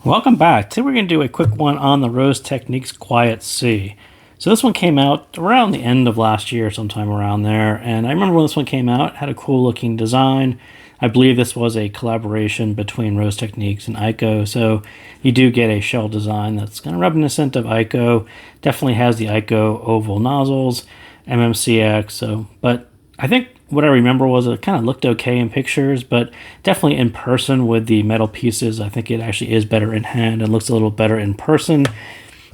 Welcome back. Today we're going to do a quick one on the Rose Technics QuietSea. So this one came out around the end of last year, sometime around there, and I remember when this one came out, it had a cool looking design. I believe this was a collaboration between Rose Techniques and Ico, so you do get a shell design that's kind of reminiscent of Ico. Definitely has the Ico oval nozzles, MMCX, but I think what I remember was it kind of looked okay in pictures, but definitely in person with the metal pieces, I think it actually is better in hand and looks a little better in person.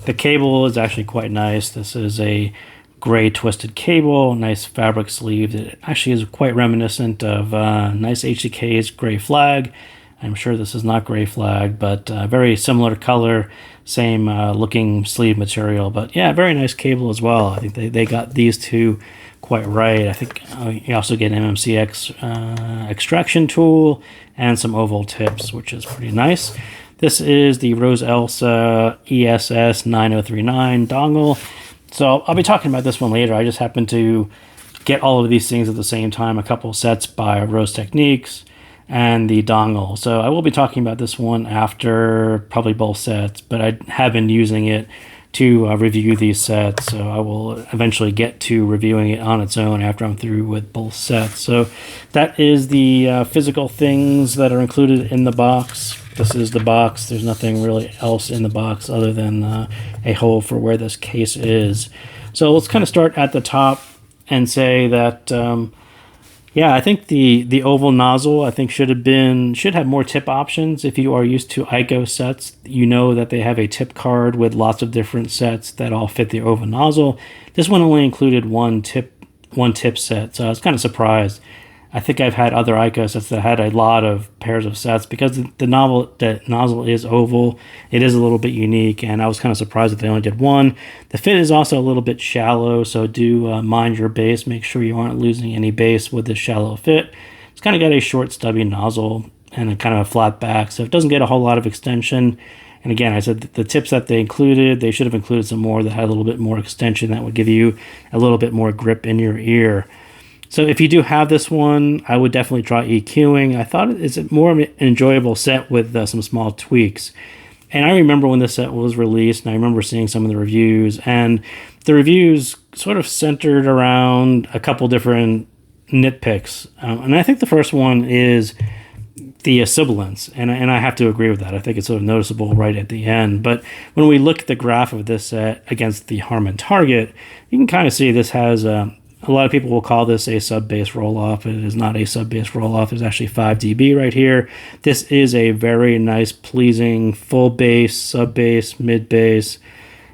The cable is actually quite nice. This is a gray twisted cable, nice fabric sleeve. It actually is quite reminiscent of nice HCK's gray flag. I'm sure this is not gray flag, but very similar color, same looking sleeve material. But yeah, very nice cable as well. I think they got these two quite right. I think you also get an MMCX extraction tool and some oval tips, which is pretty nice. This is the Rose Elsa ESS 9039 dongle. So I'll be talking about this one later. I just happened to get all of these things at the same time, a couple sets by Rose Techniques and the dongle. So I will be talking about this one after probably both sets, but I have been using it to review these sets, so I will eventually get to reviewing it on its own after I'm through with both sets. So that is the physical things that are included in the box. This is the box. There's nothing really else in the box other than a hole for where this case is. So let's kind of start at the top and say that yeah, I think the oval nozzle I think should have more tip options. If you are used to Ico sets, you know that they have a tip card with lots of different sets that all fit the oval nozzle. This one only included one tip set, so I was kind of surprised. I think I've had other Ico sets that had a lot of pairs of sets because the nozzle is oval. It is a little bit unique, and I was kind of surprised that they only did one. The fit is also a little bit shallow, so do mind your base. Make sure you aren't losing any base with this shallow fit. It's kind of got a short stubby nozzle and a kind of a flat back, so it doesn't get a whole lot of extension. And again, I said the tips that they included, they should have included some more that had a little bit more extension that would give you a little bit more grip in your ear. So if you do have this one, I would definitely try EQing. I thought it's more of an enjoyable set with some small tweaks. And I remember when this set was released, and I remember seeing some of the reviews, and the reviews sort of centered around a couple different nitpicks. And I think the first one is the sibilance, and I have to agree with that. I think it's sort of noticeable right at the end. But when we look at the graph of this set against the Harman target, you can kind of see this has a lot of people will call this a sub-bass roll-off. It is not a sub-bass roll-off. It's actually 5 dB right here. This is a very nice, pleasing full bass, sub-bass, mid-bass,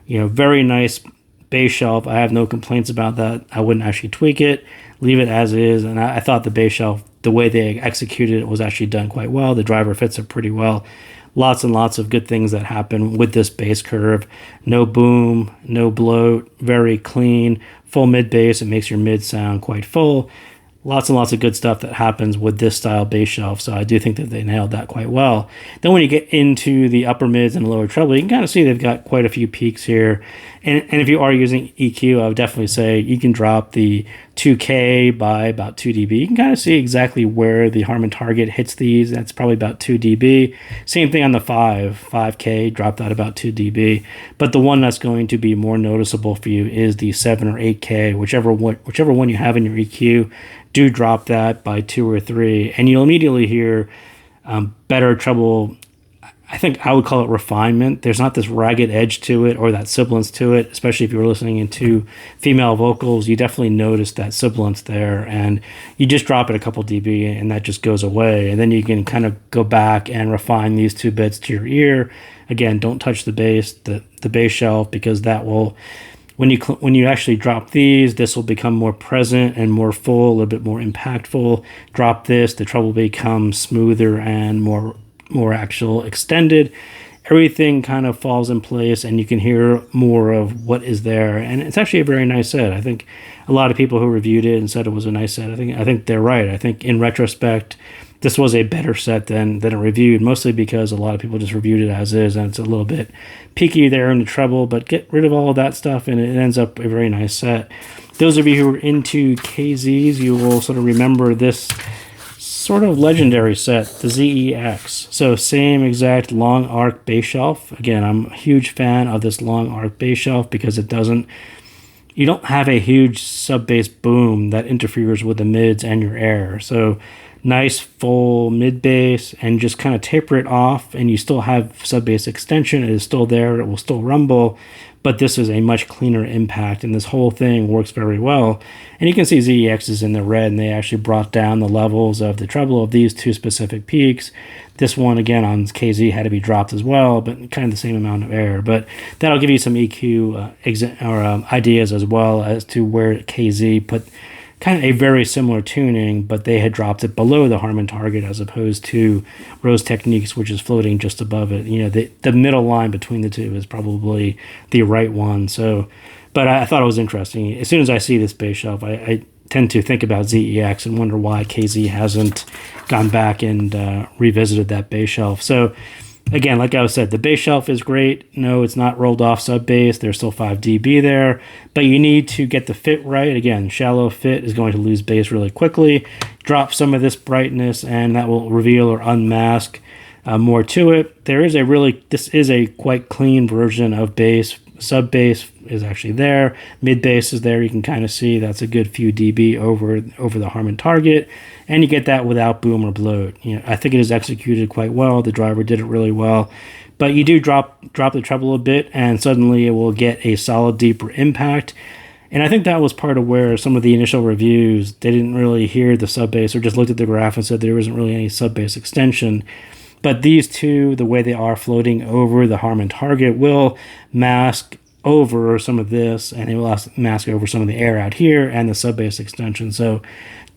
very nice bass shelf. I have no complaints about that. I wouldn't actually tweak it, leave it as is. And I thought the bass shelf, the way they executed it, was actually done quite well. The driver fits it pretty well. Lots and lots of good things that happen with this bass curve. No boom, no bloat, very clean, full mid bass. It makes your mid sound quite full. Lots and lots of good stuff that happens with this style bass shelf, so I do think that they nailed that quite well. Then when you get into the upper mids and lower treble, you can kind of see they've got quite a few peaks here. And if you are using EQ, I would definitely say you can drop the 2K by about 2 dB. You can kind of see exactly where the Harman target hits these. That's probably about 2 dB. Same thing on the 5K, drop that about 2 dB. But the one that's going to be more noticeable for you is the 7 or 8K, whichever one you have in your EQ. Do drop that by 2 or 3, and you'll immediately hear better treble. I think I would call it refinement. There's not this ragged edge to it or that sibilance to it, especially if you're listening into female vocals. You definitely notice that sibilance there, and you just drop it a couple dB and that just goes away. And then you can kind of go back and refine these two bits to your ear. Again, don't touch the bass, the bass shelf, because that will, when you actually drop these, this will become more present and more full, a little bit more impactful. Drop this, the treble becomes smoother and more actual extended. Everything kind of falls in place, and you can hear more of what is there. And it's actually a very nice set. I think a lot of people who reviewed it and said it was a nice set, I think they're right. I think in retrospect, this was a better set than it reviewed, mostly because a lot of people just reviewed it as is, and it's a little bit peaky there in the treble, but get rid of all of that stuff, and it ends up a very nice set. Those of you who are into KZs, you will sort of remember this sort of legendary set, the ZEX. So same exact long arc bass shelf. Again, I'm a huge fan of this long arc bass shelf because you don't have a huge sub bass boom that interferes with the mids and your air. So nice full mid bass and just kind of taper it off, and you still have sub bass extension. It is still there. It will still rumble, but this is a much cleaner impact, and this whole thing works very well. And you can see ZEX is in the red, and they actually brought down the levels of the treble of these two specific peaks. This one, again, on KZ had to be dropped as well, but kind of the same amount of air. But that'll give you some EQ ideas as well as to where KZ put kind of a very similar tuning, but they had dropped it below the Harman target as opposed to Rose Techniques, which is floating just above it. You know, the middle line between the two is probably the right one. So, but I thought it was interesting. As soon as I see this bass shelf, I tend to think about ZEX and wonder why KZ hasn't gone back and revisited that bass shelf. So, again, like I said, the bass shelf is great. No, it's not rolled off sub bass. There's still 5 dB there, but you need to get the fit right. Again, shallow fit is going to lose bass really quickly. Drop some of this brightness, and that will reveal or unmask more to it. This is a quite clean version of bass. Sub bass is actually there. Mid bass is there. You can kind of see that's a good few dB over the Harman target, and you get that without boom or bloat. You know, I think it is executed quite well. The driver did it really well, but you do drop the treble a bit, and suddenly it will get a solid deeper impact. And I think that was part of where some of the initial reviews, they didn't really hear the sub bass or just looked at the graph and said there isn't really any sub bass extension. But these two, the way they are floating over the Harman target, will mask over some of this, and it will mask over some of the air out here and the sub bass extension. So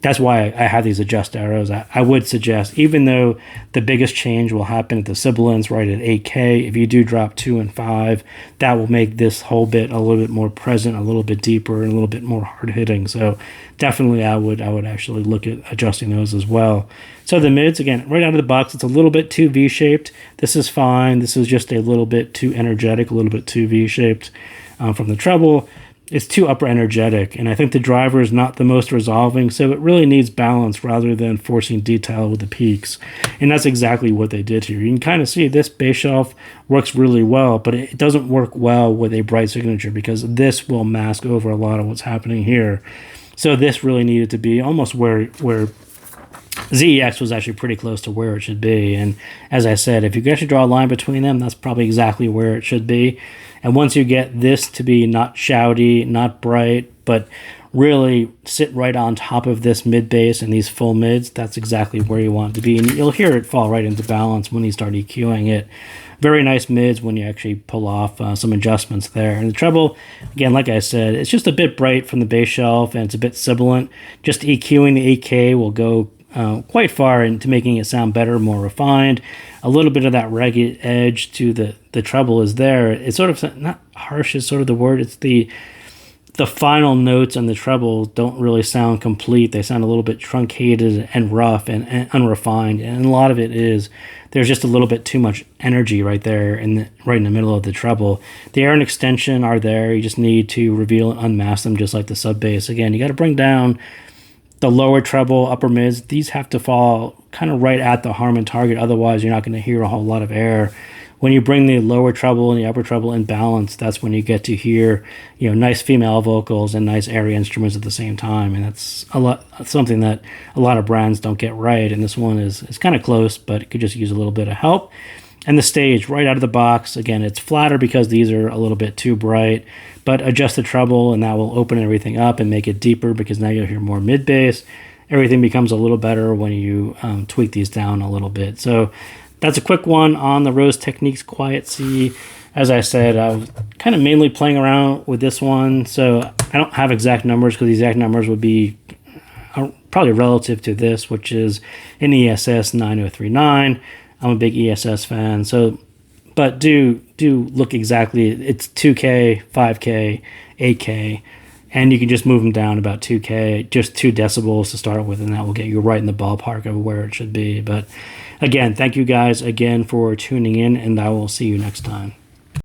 that's why I have these adjust arrows. I would suggest, even though the biggest change will happen at the sibilants right at 8K, if you do drop 2 and 5, that will make this whole bit a little bit more present, a little bit deeper, and a little bit more hard hitting. So definitely I would actually look at adjusting those as well. So the mids, again, right out of the box, it's a little bit too V-shaped. This is fine. This is just a little bit too energetic, a little bit too V-shaped from the treble. It's too upper energetic, and I think the driver is not the most resolving, so it really needs balance rather than forcing detail with the peaks. And that's exactly what they did here. You can kind of see this bass shelf works really well, but it doesn't work well with a bright signature because this will mask over a lot of what's happening here. So this really needed to be almost where ZEX was actually pretty close to where it should be. And as I said, if you can actually draw a line between them, that's probably exactly where it should be. And once you get this to be not shouty, not bright, but really sit right on top of this mid bass and these full mids, that's exactly where you want it to be. And you'll hear it fall right into balance when you start EQing it. Very nice mids when you actually pull off some adjustments there. And the treble, again, like I said, it's just a bit bright from the bass shelf, and it's a bit sibilant. Just EQing the 8K will go quite far into making it sound better, more refined. A little bit of that ragged edge to the treble is there. It's sort of, not harsh is sort of the word, it's the final notes on the treble don't really sound complete. They sound a little bit truncated and rough and unrefined, and a lot of it is there's just a little bit too much energy right there right in the middle of the treble. The air and extension are there. You just need to reveal and unmask them just like the sub bass. Again, you got to bring down the lower treble, upper mids. These have to fall kind of right at the Harman target, otherwise you're not going to hear a whole lot of air. When you bring the lower treble and the upper treble in balance, that's when you get to hear, you know, nice female vocals and nice airy instruments at the same time. And that's something that a lot of brands don't get right. And this one is kind of close, but it could just use a little bit of help. And the stage right out of the box, again, it's flatter because these are a little bit too bright, but adjust the treble and that will open everything up and make it deeper because now you'll hear more mid bass. Everything becomes a little better when you tweak these down a little bit. So that's a quick one on the Rose Techniques QuietSea. As I said, I was kind of mainly playing around with this one, so I don't have exact numbers because the exact numbers would be probably relative to this, which is an ESS 9039. I'm a big ESS fan, so but do look exactly. It's 2K, 5K, 8K, and you can just move them down about 2K, just 2 decibels to start with, and that will get you right in the ballpark of where it should be. But again, thank you guys again for tuning in, and I will see you next time.